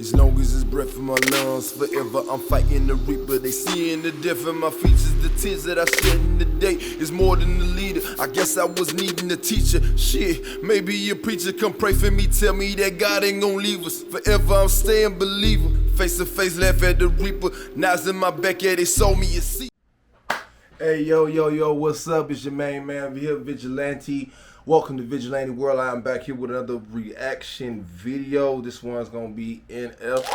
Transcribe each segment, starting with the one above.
As long as it's breath in my lungs, forever I'm fighting the reaper. They seeing the death in my features. The tears that I shed in the day is more than the leader. I guess I was needing a teacher. Shit, maybe a preacher come pray for me. Tell me that God ain't gon' leave us. Forever I'm staying believer. Face to face, laugh at the reaper. Knives in my back, yeah, they sold me a seat. Hey, yo, what's up? It's your main man here, Vigalanty. Welcome to Vigalanty World. I'm back here with another reaction video. This one's gonna be NF. If you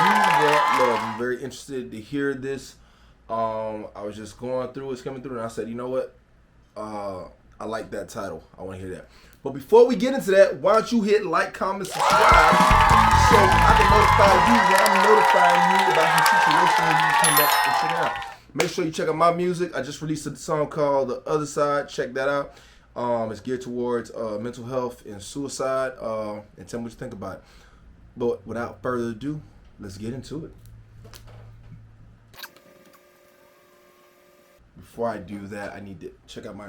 want love, I'm very interested to hear this. I was just going through, it's coming through, and I said, you know what? I like that title. I want to hear that. But before we get into that, why don't you hit like, comment, subscribe, so I can notify you when I'm notifying you about the situation when you come back and check it out. Make sure you check out my music. I just released a song called The Other Side. Check that out. It's geared towards mental health and suicide. And tell me what you think about it. But without further ado, let's get into it. Before I do that, I need to check out my...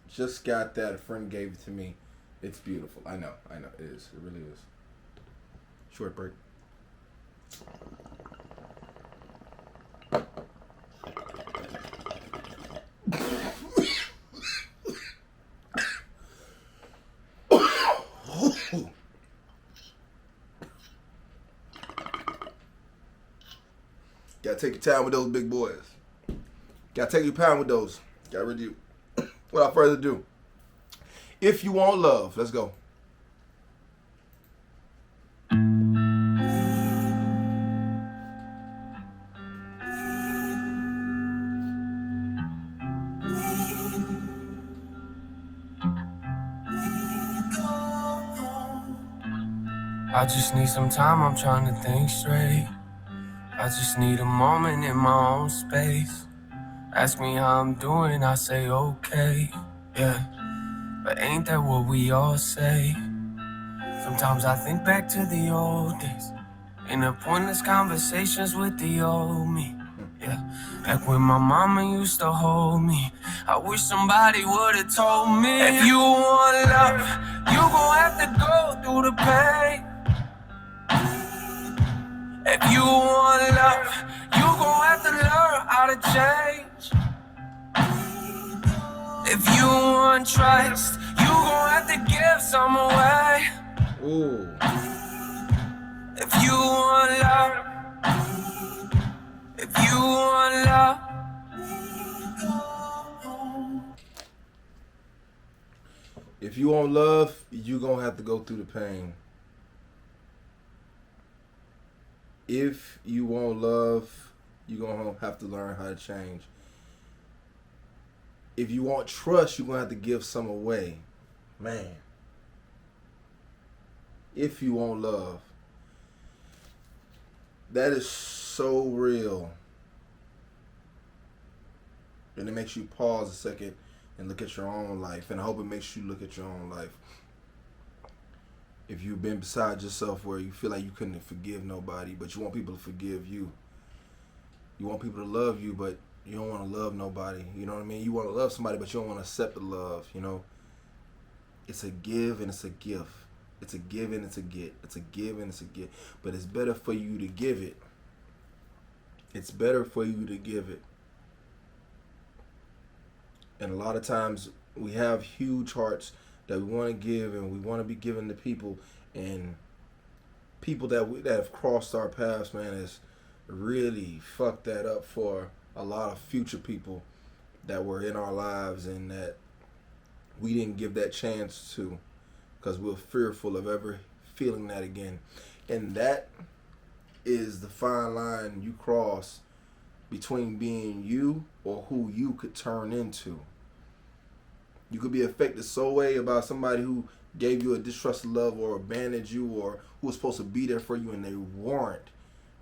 just got that. A friend gave it to me. It's beautiful. I know. It is. It really is. Short break. Gotta take your time with those big boys. Gotta take your time with those. Gotta review. Without further ado, if you want love, let's go. I just need some time, I'm trying to think straight. I just need a moment in my own space. Ask me how I'm doing, I say okay, yeah. But ain't that what we all say? Sometimes I think back to the old days, in the pointless conversations with the old me, yeah. Back when my mama used to hold me, I wish somebody would've told me. If you want love, you gon' have to go through the pain. If you want love, you gon' have to learn how to change. If you want trust, you gon' have to give some away. Ooh. If you want love, if you want love. If you want love, you gonna have to go through the pain. If you want love, you're going to have to learn how to change. If you want trust, you're going to have to give some away. Man. If you want love. That is so real. And it makes you pause a second and look at your own life. And I hope it makes you look at your own life. If you've been beside yourself where you feel like you couldn't forgive nobody, but you want people to forgive you. You want people to love you, but you don't want to love nobody. You know what I mean? You want to love somebody, but you don't want to accept the love, you know? It's a give and it's a gift. It's a give and it's a get. It's a give and it's a get. But it's better for you to give it. It's better for you to give it. And a lot of times we have huge hearts that we want to give, and we want to be given to people, and people that have crossed our paths, man, has really fucked that up for a lot of future people that were in our lives and that we didn't give that chance to because we're fearful of ever feeling that again. And that is the fine line you cross between being you or who you could turn into. You could be affected so way about somebody who gave you a distrusted love or abandoned you or who was supposed to be there for you and they weren't.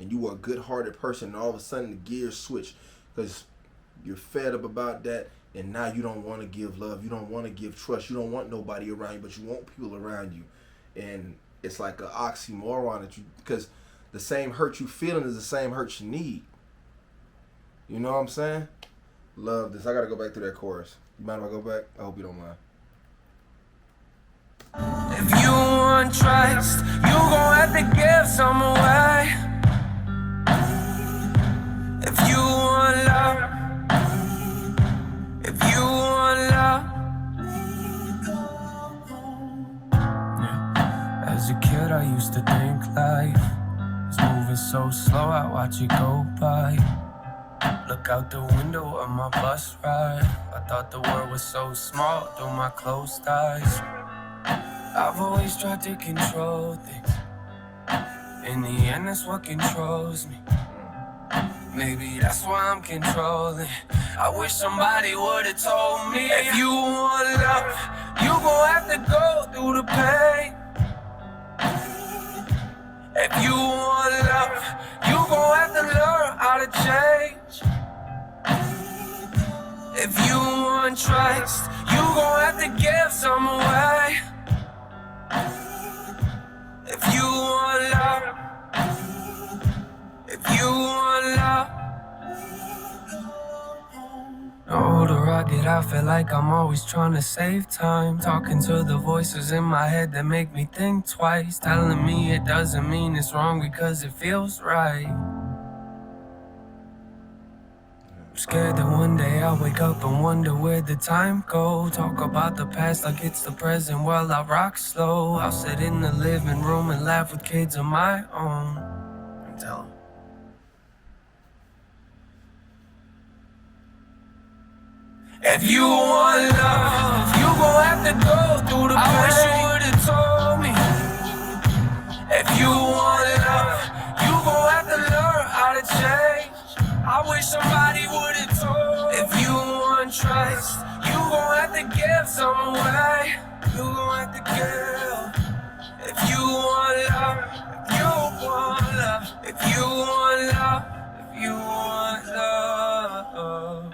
And you were a good-hearted person and all of a sudden the gears switch because you're fed up about that and now you don't want to give love. You don't want to give trust. You don't want nobody around you, but you want people around you. And it's like an oxymoron that because the same hurt you feeling is the same hurt you need. You know what I'm saying? Love this. I got to go back to that chorus. You mind if I go back? I hope you don't mind. If you want trust, you gon' have to get give some away. If you want love, if you want love. Yeah. As a kid, I used to think life was moving so slow, I watch it go by. Look out the window of my bus ride. I thought the world was so small through my closed eyes. I've always tried to control things. In the end, that's what controls me. Maybe that's why I'm controlling. I wish somebody would've told me, if you want love, you gon' have to go through the pain. If you want love, you gon' have to learn how to change. If you want trust, you gon' have to give some away. If you want love, if you want love. The older I get, I feel like I'm always trying to save time. Talking to the voices in my head that make me think twice. Telling me it doesn't mean it's wrong because it feels right. I'm scared that one day I'll wake up and wonder where the time go. Talk about the past like it's the present while I rock slow. I'll sit in the living room and laugh with kids of my own. And tell them. If you want love, you gon' have to go through the pain. I wish you would've told me. If you want love, you gon' have to learn how to change. I wish somebody would've told me. If you want trust, you gon' have to give some away. You gon' have to give. If you want love, if you want love, if you want love, if you want love.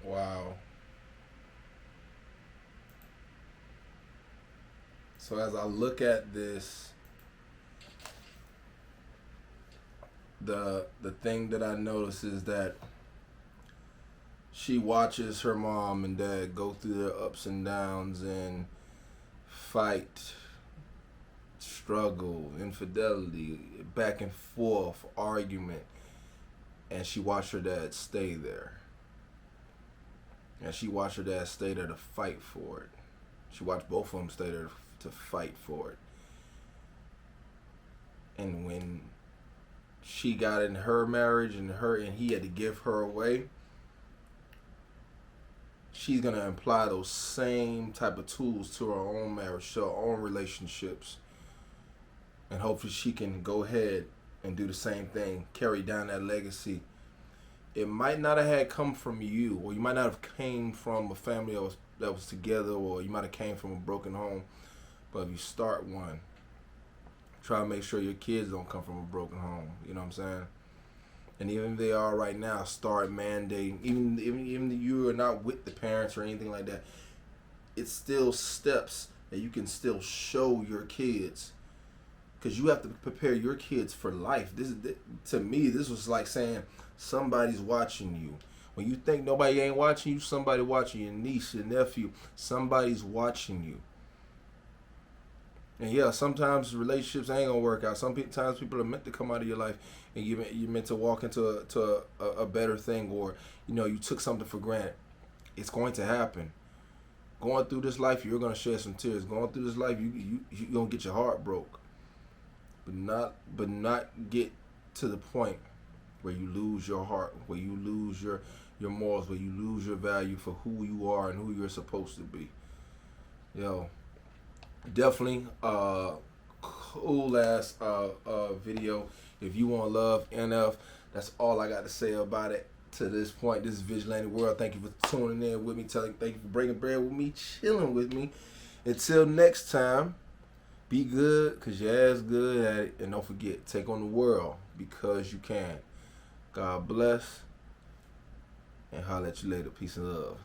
Wow. So as I look at this, the thing that I notice is that she watches her mom and dad go through their ups and downs and fight, struggle, infidelity, back and forth, argument, and she watched her dad stay there. And she watched her dad stay there to fight for it. She watched both of them stay there to fight for it. And when she got in her marriage and he had to give her away, she's gonna apply those same type of tools to her own marriage, to her own relationships, and hopefully she can go ahead and do the same thing, carry down that legacy. It might not have had come from you, or you might not have came from a family that was together, or you might have came from a broken home. But if you start one, try to make sure your kids don't come from a broken home. You know what I'm saying? And even if they are right now, start mandating. Even if you are not with the parents or anything like that, it's still steps that you can still show your kids, because you have to prepare your kids for life. To me, this was like saying somebody's watching you. When you think nobody ain't watching you, somebody watching your niece, your nephew. Somebody's watching you. And yeah, sometimes relationships ain't gonna work out. Sometimes people are meant to come out of your life, and you're meant to walk into a better thing, or you took something for granted. It's going to happen. Going through this life, you're gonna shed some tears. Going through this life, you're gonna get your heart broke, but not get to the point where you lose your heart, where you lose your morals, where you lose your value for who you are and who you're supposed to be. Definitely cool ass video. If you want love, NF, that's all I got to say about it to this point. This is Vigalanty World. Thank you for tuning in with me. Thank you for breaking bread with me, chilling with me. Until next time, be good, because your ass good at it. And don't forget, take on the world because you can. God bless. and holler at you later. Peace and love.